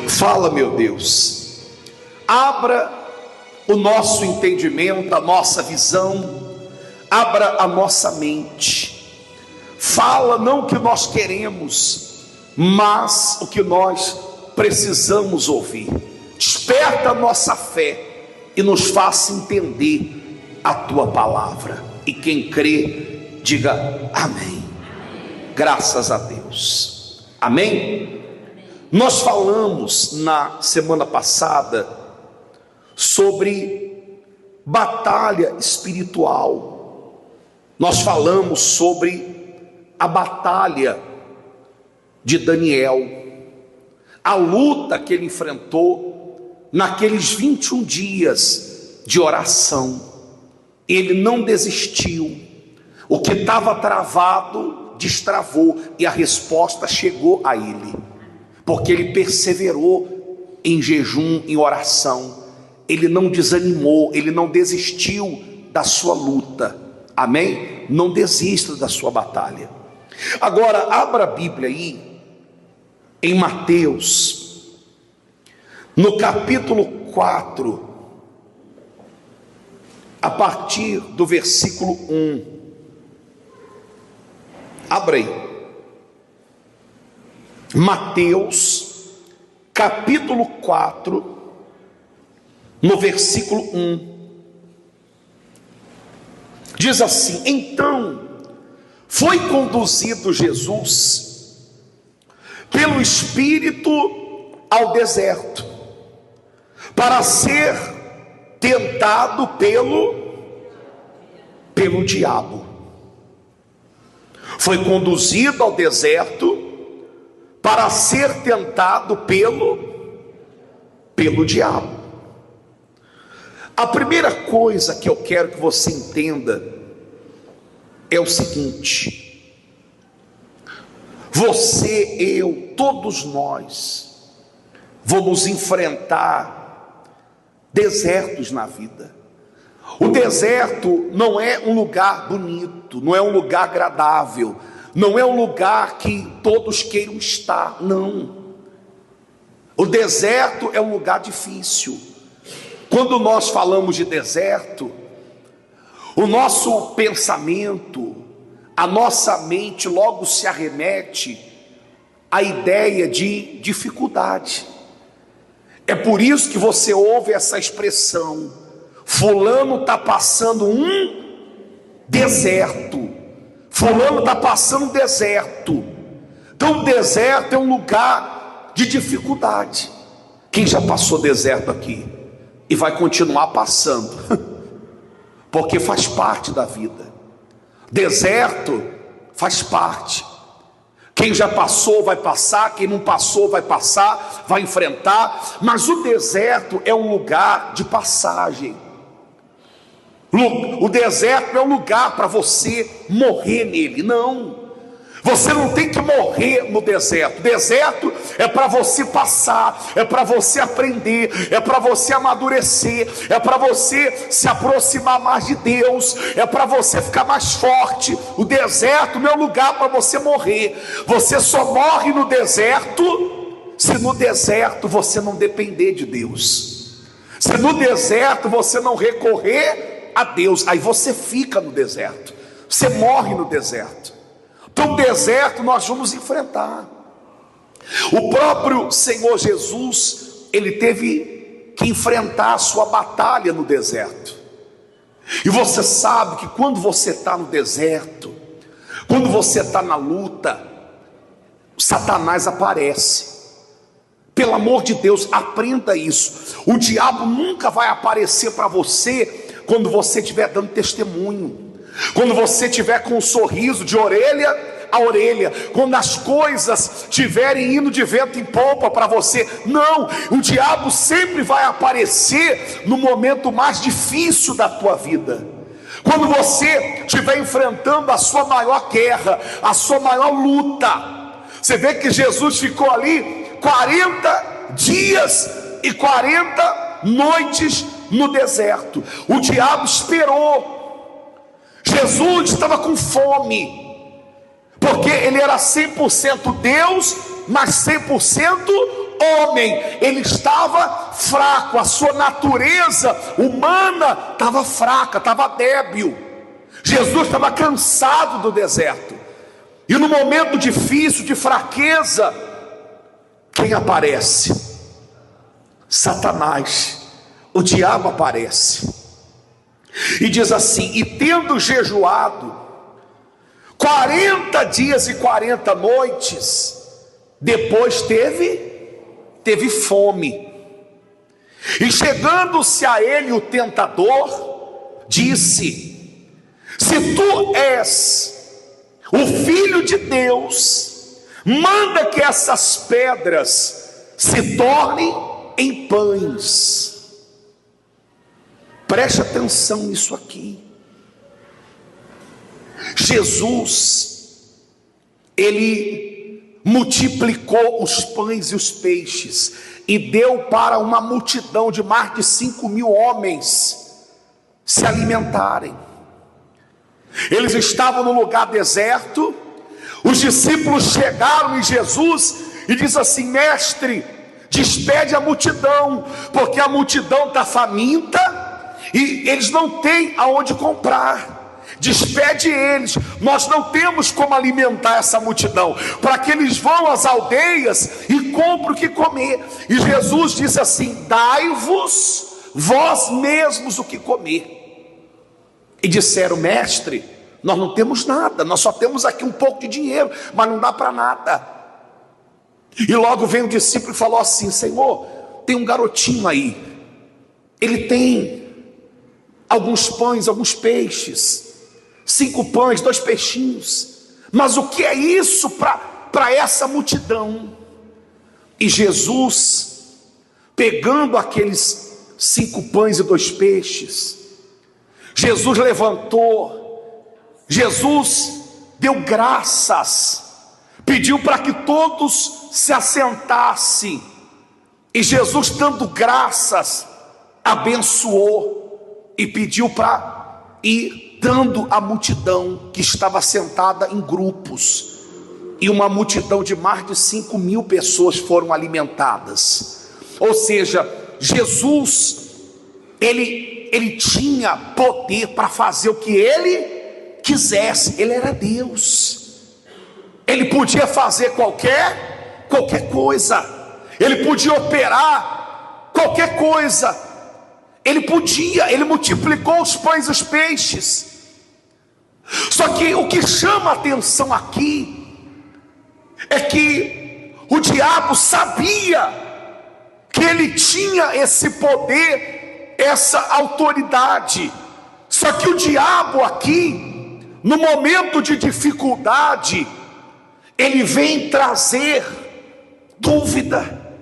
Fala, meu Deus, abra o nosso entendimento, a nossa visão, abra a nossa mente. Fala não o que nós queremos, mas o que nós precisamos ouvir. Desperta a nossa fé e nos faça entender a tua palavra. E quem crê, diga amém. Graças a Deus. Amém? Nós falamos na semana passada sobre batalha espiritual. Nós falamos sobre a batalha de Daniel, a luta que ele enfrentou naqueles 21 dias de oração. Ele não desistiu. O que estava travado destravou e a resposta chegou a ele, porque ele perseverou em jejum, em oração. Ele não desanimou, ele não desistiu da sua luta. Amém? Não desista da sua batalha. Agora abra a Bíblia aí em Mateus, no capítulo 4, a partir do versículo 1. Abra aí. Mateus, capítulo 4, no versículo 1. Diz assim: então foi conduzido Jesus pelo Espírito ao deserto, para ser tentado pelo diabo. Foi conduzido ao deserto para ser tentado pelo diabo. A primeira coisa que eu quero que você entenda é o seguinte: você, eu, todos nós vamos enfrentar desertos na vida. O deserto não é um lugar bonito, não é um lugar agradável, não é um lugar que todos queiram estar, não. O deserto é um lugar difícil. Quando nós falamos de deserto, o nosso pensamento, a nossa mente logo se arremete à ideia de dificuldade. É por isso que você ouve essa expressão: fulano está passando um deserto. Fulano está passando um deserto. Então o deserto é um lugar de dificuldade. Quem já passou deserto aqui? E vai continuar passando, porque faz parte da vida. Deserto faz parte. Quem já passou vai passar, quem não passou vai passar, vai enfrentar. Mas o deserto é um lugar de passagem. O deserto não é um lugar para você morrer nele, não. Você não tem que morrer no deserto. O deserto é para você passar, é para você aprender, é para você amadurecer, é para você se aproximar mais de Deus, é para você ficar mais forte. O deserto não é um lugar para você morrer. Você só morre no deserto se no deserto você não depender de Deus, se no deserto você não recorrer a Deus. Aí você fica no deserto, você morre no deserto. Então o deserto nós vamos enfrentar. O próprio Senhor Jesus, ele teve que enfrentar a sua batalha no deserto. E você sabe que quando você está no deserto, quando você está na luta, Satanás aparece. Pelo amor de Deus, aprenda isso. O diabo nunca vai aparecer para você quando você estiver dando testemunho, quando você estiver com um sorriso de orelha a orelha, quando as coisas estiverem indo de vento em popa para você. Não, o diabo sempre vai aparecer no momento mais difícil da tua vida, quando você estiver enfrentando a sua maior guerra, a sua maior luta. Você vê que Jesus ficou ali 40 dias e 40 noites no deserto. O diabo esperou. Jesus estava com fome, porque ele era 100% Deus, mas 100% homem, ele estava fraco, a sua natureza humana estava fraca, estava débil. Jesus estava cansado do deserto, e no momento difícil, de fraqueza, quem aparece? Satanás, o diabo aparece, e diz assim: e tendo jejuado 40 dias e 40 noites, depois teve fome. E chegando-se a ele o tentador, disse: se tu és o Filho de Deus, manda que essas pedras se tornem em pães. Preste atenção nisso aqui. Jesus, ele multiplicou os pães e os peixes e deu para uma multidão de mais de 5.000 homens se alimentarem. Eles estavam no lugar deserto. Os discípulos chegaram em Jesus e diz assim: mestre, despede a multidão, porque a multidão está faminta e eles não têm aonde comprar. Despede eles, nós não temos como alimentar essa multidão, para que eles vão às aldeias e comprem o que comer. E Jesus disse assim: dai-vos vós mesmos o que comer. E disseram: mestre, nós não temos nada, nós só temos aqui um pouco de dinheiro, mas não dá para nada. E logo veio um discípulo e falou assim: Senhor, tem um garotinho aí, ele tem alguns pães, alguns peixes, 5 pães, 2 peixinhos, mas o que é isso para essa multidão? E Jesus, pegando aqueles 5 pães e 2 peixes, Jesus levantou, Jesus deu graças, pediu para que todos se assentassem, e Jesus, dando graças, abençoou e pediu para ir dando à multidão que estava sentada em grupos, e uma multidão de mais de 5.000 pessoas foram alimentadas. Ou seja, Jesus, ele tinha poder para fazer o que ele quisesse. Ele era Deus, ele podia fazer qualquer coisa, ele podia operar qualquer coisa, ele multiplicou os pães e os peixes. Só que o que chama a atenção aqui é que o diabo sabia que ele tinha esse poder, essa autoridade. Só que o diabo aqui, no momento de dificuldade, ele vem trazer dúvida,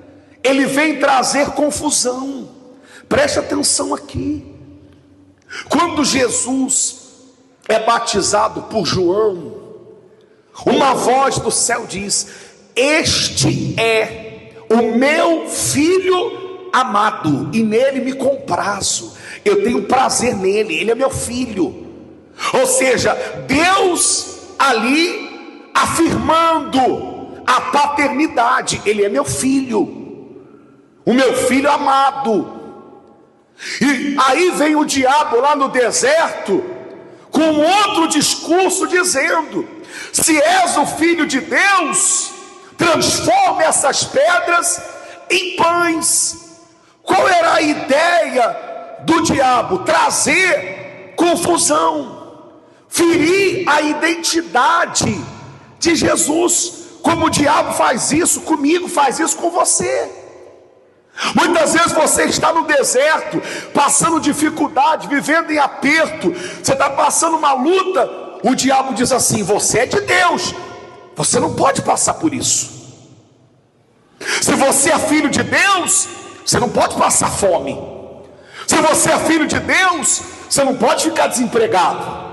ele vem trazer confusão. Preste atenção aqui. Quando Jesus é batizado por João, uma voz do céu diz: este é o meu filho amado, e nele me comprazo, eu tenho prazer nele, ele é meu filho. Ou seja, Deus ali afirmando a paternidade: ele é meu filho, o meu filho amado. E aí vem o diabo lá no deserto com outro discurso dizendo: se és o filho de Deus, transforme essas pedras em pães. Qual era a ideia do diabo? Trazer confusão, ferir a identidade de Jesus. Como o diabo faz isso comigo, faz isso com você. Muitas vezes você está no deserto, passando dificuldade, vivendo em aperto, você está passando uma luta. O diabo diz assim: você é de Deus, você não pode passar por isso. Se você é filho de Deus, você não pode passar fome. Se você é filho de Deus, você não pode ficar desempregado.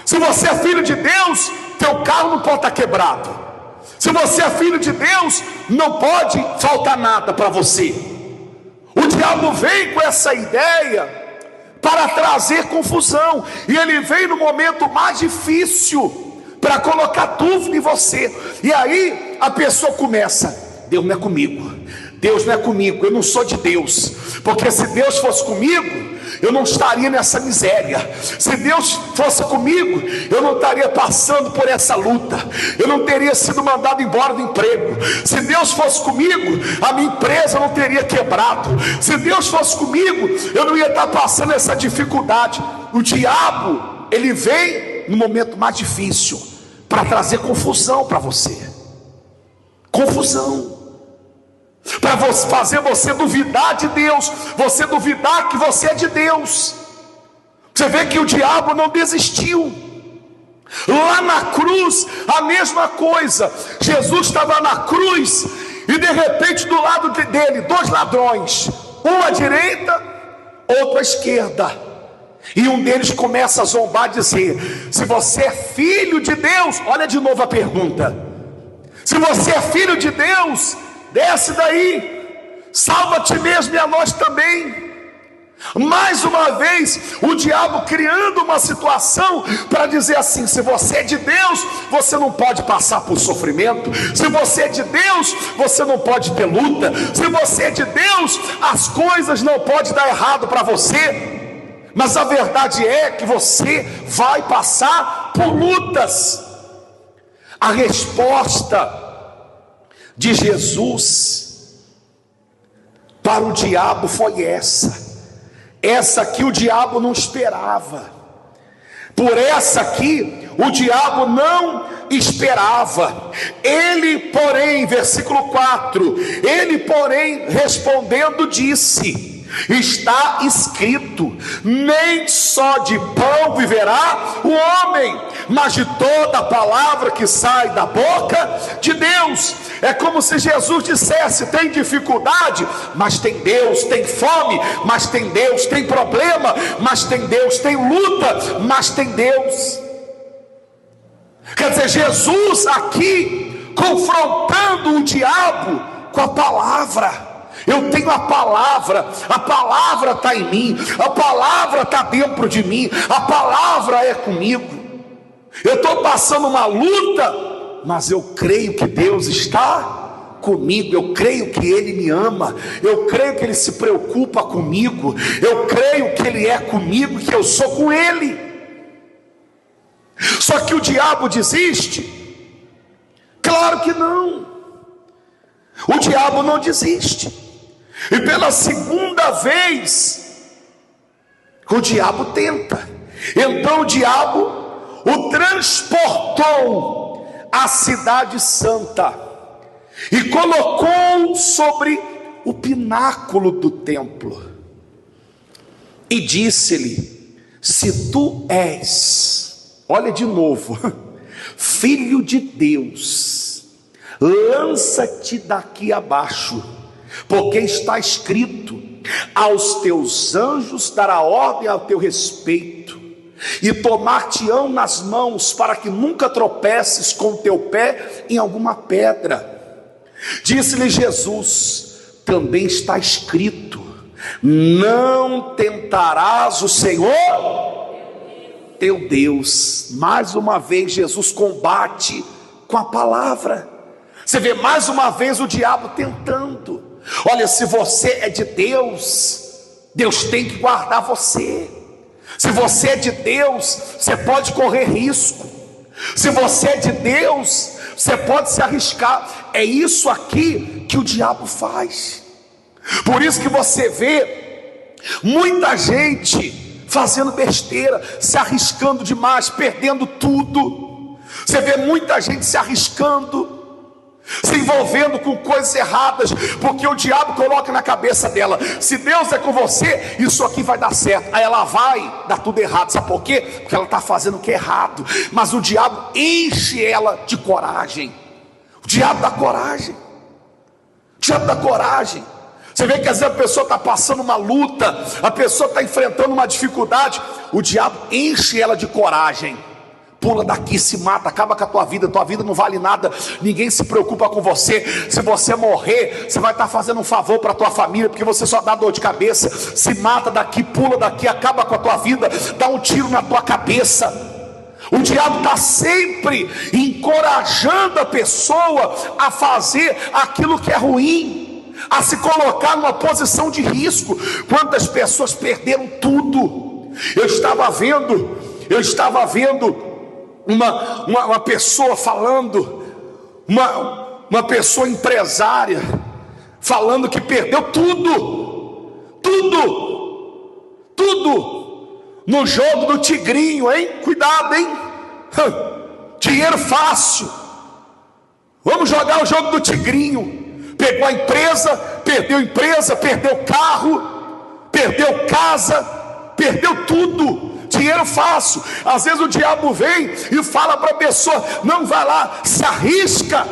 Se você é filho de Deus, teu carro não pode estar quebrado. Se você é filho de Deus, não pode faltar nada para você. O diabo vem com essa ideia para trazer confusão, e ele vem no momento mais difícil para colocar dúvida em você. E aí a pessoa começa: Deus não é comigo, Deus não é comigo, eu não sou de Deus, porque se Deus fosse comigo, eu não estaria nessa miséria. Se Deus fosse comigo, eu não estaria passando por essa luta, eu não teria sido mandado embora do emprego. Se Deus fosse comigo, a minha empresa não teria quebrado. Se Deus fosse comigo, eu não ia estar passando essa dificuldade. O diabo, ele vem no momento mais difícil para trazer confusão para você, confusão, para fazer você duvidar de Deus, você duvidar que você é de Deus. Você vê que o diabo não desistiu. Lá na cruz, a mesma coisa. Jesus estava na cruz e de repente do lado dele, dois ladrões, um à direita, outro à esquerda. E um deles começa a zombar, a dizer: se você é filho de Deus, olha de novo a pergunta, se você é filho de Deus, desce daí, salva a ti mesmo e a nós também. Mais uma vez, o diabo criando uma situação para dizer assim: se você é de Deus, você não pode passar por sofrimento. Se você é de Deus, você não pode ter luta. Se você é de Deus, as coisas não podem dar errado para você. Mas a verdade é que você vai passar por lutas. A resposta de Jesus para o diabo foi essa que o diabo não esperava. Por essa aqui o diabo não esperava. Ele porém, versículo 4, ele porém respondendo disse: está escrito, nem só de pão viverá o homem, mas de toda palavra que sai da boca de Deus. É como se Jesus dissesse: tem dificuldade, mas tem Deus. Tem fome, mas tem Deus. Tem problema, mas tem Deus. Tem luta, mas tem Deus. Quer dizer, Jesus aqui confrontando o diabo com a palavra. Eu tenho a palavra está em mim, a palavra está dentro de mim, a palavra é comigo. Eu estou passando uma luta, mas eu creio que Deus está comigo, eu creio que Ele me ama, eu creio que Ele se preocupa comigo, eu creio que Ele é comigo, que eu sou com Ele. Só que o diabo desiste? Claro que não. O diabo não desiste. E pela segunda vez o diabo tenta. Então o diabo o transportou à cidade santa e colocou sobre o pináculo do templo e disse-lhe: se tu és, olha de novo, filho de Deus, lança-te daqui abaixo, porque está escrito: aos teus anjos dará ordem ao teu respeito, e tomar-te-ão nas mãos, para que nunca tropeces com o teu pé em alguma pedra. Disse-lhe Jesus: também está escrito: não tentarás o Senhor teu Deus. Mais uma vez Jesus combate com a palavra. Você vê mais uma vez o diabo tentando. Olha, se você é de Deus, Deus tem que guardar você. Se você é de Deus, você pode correr risco. Se você é de Deus, você pode se arriscar. É isso aqui que o diabo faz. Por isso que você vê muita gente fazendo besteira, se arriscando demais, perdendo tudo. Você vê muita gente se arriscando, se envolvendo com coisas erradas, porque o diabo coloca na cabeça dela: se Deus é com você, isso aqui vai dar certo. Aí ela vai dar tudo errado. Sabe por quê? Porque ela está fazendo o que é errado. Mas o diabo enche ela de coragem. O diabo dá coragem. O diabo dá coragem. Você vê que às vezes a pessoa está passando uma luta, a pessoa está enfrentando uma dificuldade, o diabo enche ela de coragem. Pula daqui, se mata, acaba com a tua vida não vale nada, ninguém se preocupa com você. Se você morrer, você vai estar fazendo um favor para a tua família, porque você só dá dor de cabeça. Se mata daqui, pula daqui, acaba com a tua vida, dá um tiro na tua cabeça. O diabo está sempre encorajando a pessoa a fazer aquilo que é ruim. a se colocar numa posição de risco. Quantas pessoas perderam tudo? Eu estava vendo uma pessoa falando, uma pessoa empresária, falando que perdeu tudo no jogo do tigrinho, hein? Cuidado, hein? Dinheiro fácil. Vamos jogar o jogo do tigrinho. Pegou a empresa, perdeu carro, perdeu casa, perdeu tudo. Dinheiro fácil. Às vezes o diabo vem e fala para a pessoa: não, vai lá, se arrisca,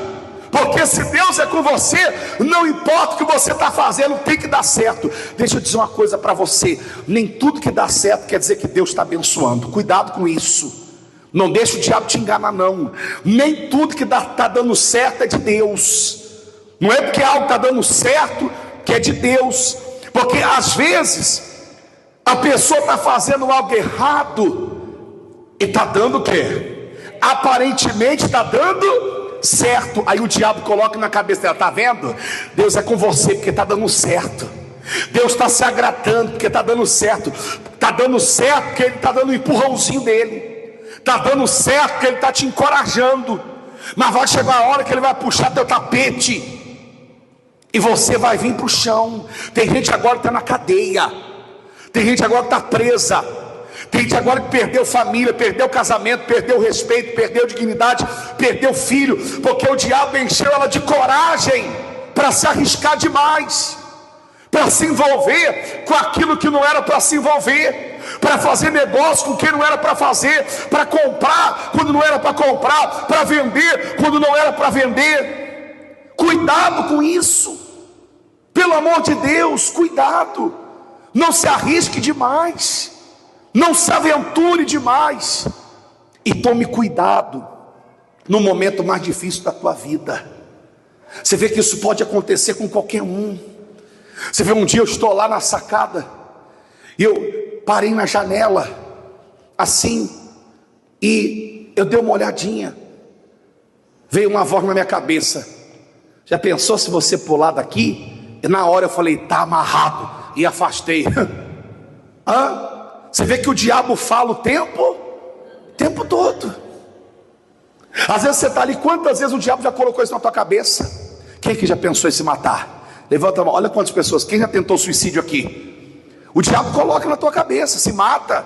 porque se Deus é com você, não importa o que você está fazendo, tem que dar certo. Deixa eu dizer uma coisa para você: nem tudo que dá certo quer dizer que Deus está abençoando. Cuidado com isso. Não deixa o diabo te enganar, não. Nem tudo que está dando certo é de Deus. Não é porque algo está dando certo que é de Deus. Porque às vezes a pessoa está fazendo algo errado e está dando o quê? Aparentemente está dando certo. Aí o diabo coloca na cabeça dela: está vendo? Deus é com você porque está dando certo. Deus está se agradando porque está dando certo. Está dando certo porque Ele está dando um empurrãozinho dele. Está dando certo porque Ele está te encorajando. Mas vai chegar a hora que Ele vai puxar teu tapete e você vai vir para o chão. Tem gente agora que está na cadeia. Tem gente agora que está presa. Tem gente agora que perdeu família, perdeu casamento, perdeu respeito, perdeu dignidade, perdeu filho, porque o diabo encheu ela de coragem para se arriscar demais, para se envolver com aquilo que não era para se envolver, para fazer negócio com quem não era para fazer, para comprar quando não era para comprar, para vender quando não era para vender. Cuidado com isso, pelo amor de Deus, cuidado. Não se arrisque demais, não se aventure demais, e tome cuidado no momento mais difícil da tua vida. Você vê que isso pode acontecer com qualquer um. Você vê, um dia eu estou lá na sacada e eu parei na janela assim, e eu dei uma olhadinha. Veio uma voz na minha cabeça: já pensou se você pular daqui? E na hora eu falei: tá amarrado, e afastei. Você vê que o diabo fala o tempo todo. Às vezes você está ali, quantas vezes o diabo já colocou isso na tua cabeça? Quem que já pensou em se matar? Levanta a mão. Olha quantas pessoas. Quem já tentou suicídio aqui? O diabo coloca na tua cabeça: se mata,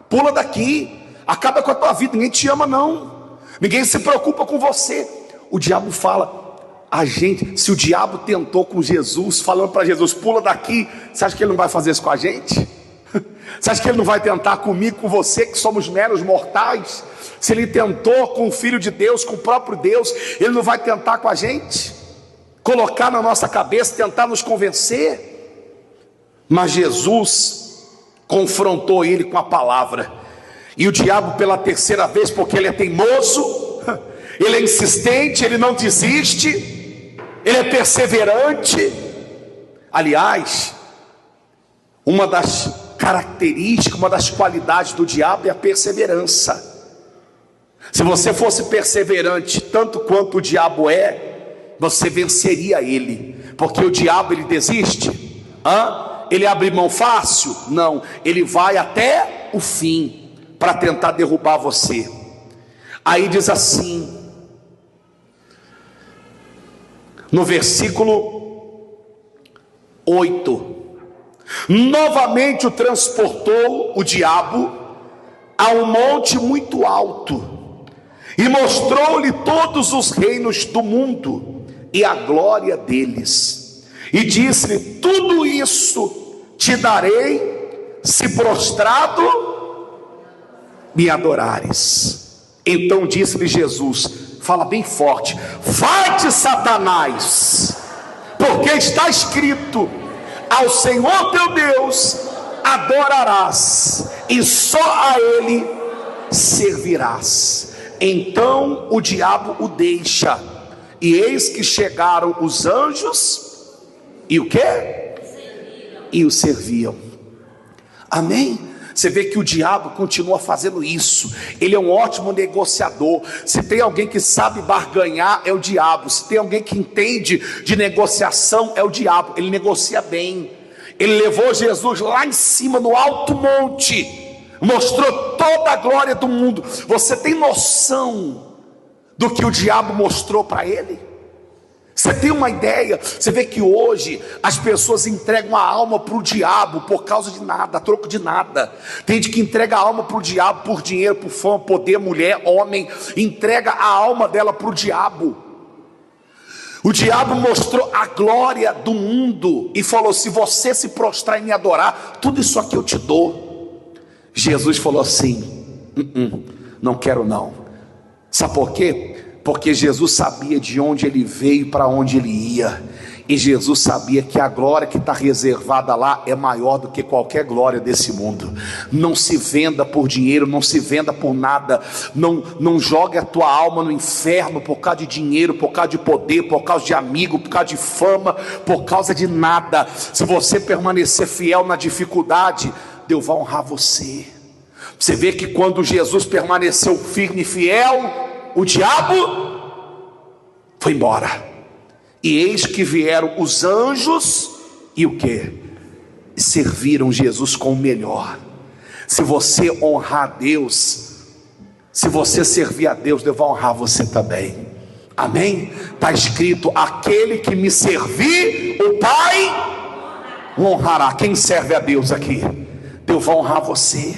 pula daqui, acaba com a tua vida. Ninguém te ama, não. Ninguém se preocupa com você. O diabo fala. Se o diabo tentou com Jesus, falando para Jesus: pula daqui, você acha que ele não vai fazer isso com a gente? Você acha que ele não vai tentar comigo, com você, que somos meros mortais? Se ele tentou com o Filho de Deus, com o próprio Deus, ele não vai tentar com a gente? Colocar na nossa cabeça, tentar nos convencer? Mas Jesus confrontou ele com a palavra. E o diabo, pela terceira vez, porque ele é teimoso, ele é insistente, ele não desiste, ele é perseverante. Aliás, uma das características, uma das qualidades do diabo é a perseverança. Se você fosse perseverante tanto quanto o diabo é, você venceria ele. Porque o diabo, ele desiste? Ele abre mão fácil? Não, ele vai até o fim para tentar derrubar você. Aí diz assim, no versículo 8: novamente o transportou o diabo a um monte muito alto e mostrou-lhe todos os reinos do mundo e a glória deles, e disse-lhe: tudo isso te darei, se prostrado me adorares. Então disse-lhe Jesus, fala bem forte: vai-te, Satanás, porque está escrito: ao Senhor teu Deus adorarás, e só a Ele servirás. Então o diabo o deixa, e eis que chegaram os anjos, e o quê? E o serviam. Amém? Você vê que o diabo continua fazendo isso. Ele é um ótimo negociador. Se tem alguém que sabe barganhar, é o diabo. Se tem alguém que entende de negociação, é o diabo. Ele negocia bem. Ele levou Jesus lá em cima, no alto monte, mostrou toda a glória do mundo. Você tem noção do que o diabo mostrou para ele? Você tem uma ideia? Você vê que hoje as pessoas entregam a alma para o diabo por causa de nada, a troco de nada. Tem gente que entrega a alma para o diabo por dinheiro, por fama, poder, mulher, homem. Entrega a alma dela para o diabo. O diabo mostrou a glória do mundo e falou: se você se prostrar e me adorar, tudo isso aqui eu te dou. Jesus falou assim: não quero não. Sabe por quê? Porque Jesus sabia de onde ele veio e para onde ele ia. E Jesus sabia que a glória que está reservada lá é maior do que qualquer glória desse mundo. Não se venda por dinheiro, não se venda por nada. Não jogue a tua alma no inferno por causa de dinheiro, por causa de poder, por causa de amigo, por causa de fama, por causa de nada. Se você permanecer fiel na dificuldade, Deus vai honrar você. Você vê que quando Jesus permaneceu firme e fiel, o diabo foi embora. E eis que vieram os anjos e o que? Serviram Jesus com o melhor. Se você honrar a Deus, se você servir a Deus, Deus vai honrar você também. Amém? Está escrito: aquele que me servir, o Pai honrará. Quem serve a Deus aqui? Deus vai honrar você.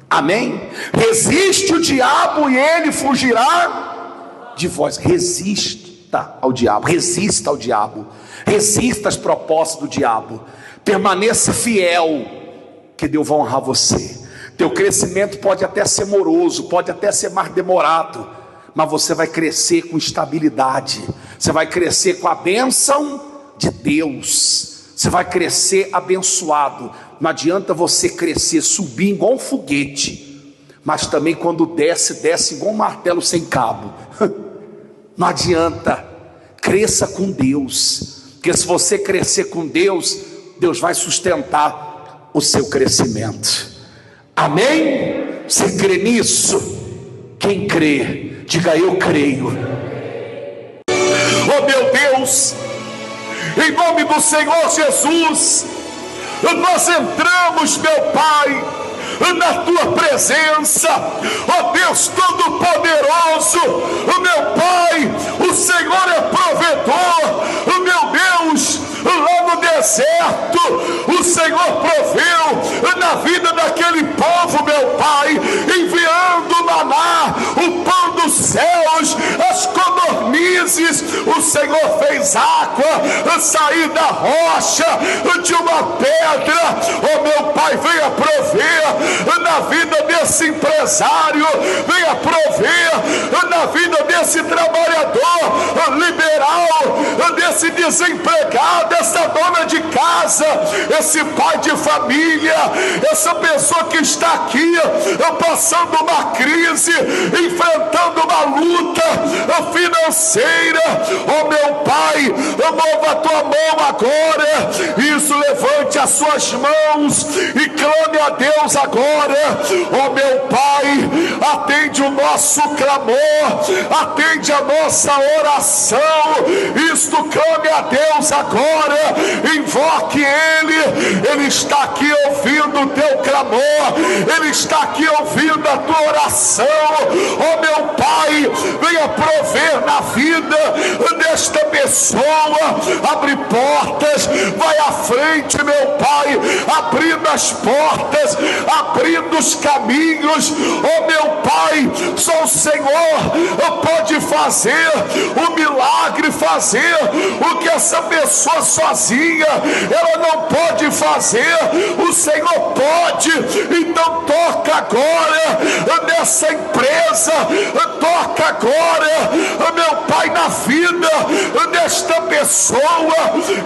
Amém? Resiste o diabo e ele fugirá de vós. Resista ao diabo, resista ao diabo, resista às propostas do diabo, permaneça fiel, que Deus vai honrar você. Teu crescimento pode até ser moroso, pode até ser mais demorado, mas você vai crescer com estabilidade, você vai crescer com a bênção de Deus, você vai crescer abençoado. Não adianta você crescer, subir igual um foguete, mas também quando desce igual um martelo sem cabo. Não adianta. Cresça com Deus, porque se você crescer com Deus, Deus vai sustentar o seu crescimento. Amém? Você crê nisso? Quem crê, diga: eu creio. Oh meu Deus, em nome do Senhor Jesus, nós entramos, meu Pai, na tua presença, ó Deus Todo-Poderoso. Meu Pai, o Senhor é provedor. Meu Deus, lá no deserto, o Senhor proveu na vida daquele povo, meu Pai, enviando maná, o pão dos céus, as codornizes. O Senhor fez água sair da rocha, de uma pedra. Oh meu Pai, venha prover na vida desse empresário, venha prover na vida desse trabalhador liberal, desse desempregado, dessa dona de casa, esse pai de família, essa pessoa que está aqui passando uma crise, enfrentando uma luta financeira. Oh meu Pai, mova a tua mão agora. Isso, levante as suas mãos e clame a Deus agora. Oh meu Pai, atende o nosso clamor, atende a nossa oração. Isto, clame a Deus agora, invoque Ele está aqui ouvindo o teu clamor, Ele está aqui ouvindo a tua oração. Oh meu Pai, venha prover na vida desta pessoa, abre portas, vai à frente, meu Pai, abrindo as portas, abrindo os caminhos. Oh meu Pai, só o Senhor pode fazer o milagre, fazer o que essa pessoa sozinha ela não pode fazer. O Senhor pode. Então toca agora nessa empresa, toca agora, meu Pai, na vida desta pessoa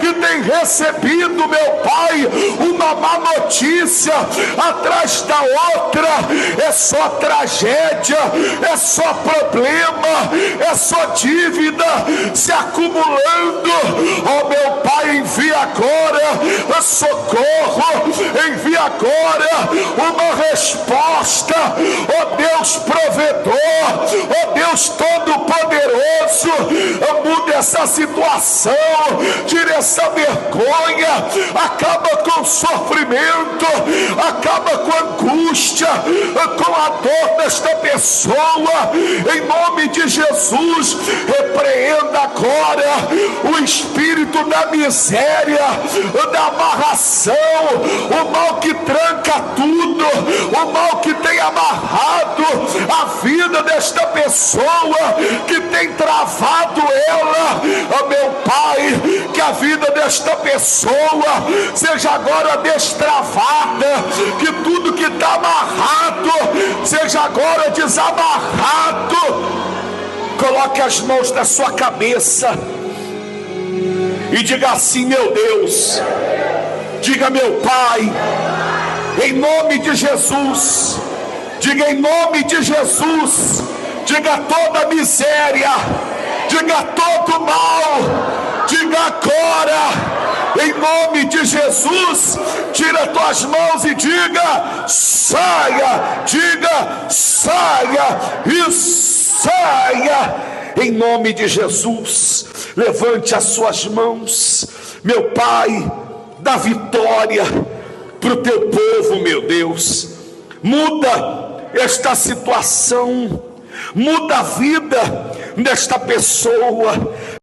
que tem recebido, meu Pai, uma má notícia atrás da outra. É só tragédia, é só problema, é só dívida se acumulando. Oh meu Pai, envia agora socorro, envia agora uma resposta, ó Deus provedor, ó Deus todo-poderoso, muda essa situação, tira essa vergonha, acaba com o sofrimento, acaba com a angústia, com a dor desta pessoa, em nome de Jesus. Repreenda agora o espírito da miséria, da amarração, o mal que tranca tudo, o mal que tem amarrado a vida desta pessoa, que tem travado ela. Ó meu Pai, que a vida desta pessoa seja agora destravada, que tudo que está amarrado seja agora desamarrado. Coloque as mãos na sua cabeça e diga assim: meu Deus, diga meu Pai, em nome de Jesus, diga em nome de Jesus, diga toda miséria, diga todo mal, diga agora, em nome de Jesus, tira tuas mãos e diga: saia, diga saia e saia, em nome de Jesus. Levante as suas mãos, meu Pai, dá vitória para o teu povo, meu Deus. Muda esta situação, muda a vida desta pessoa,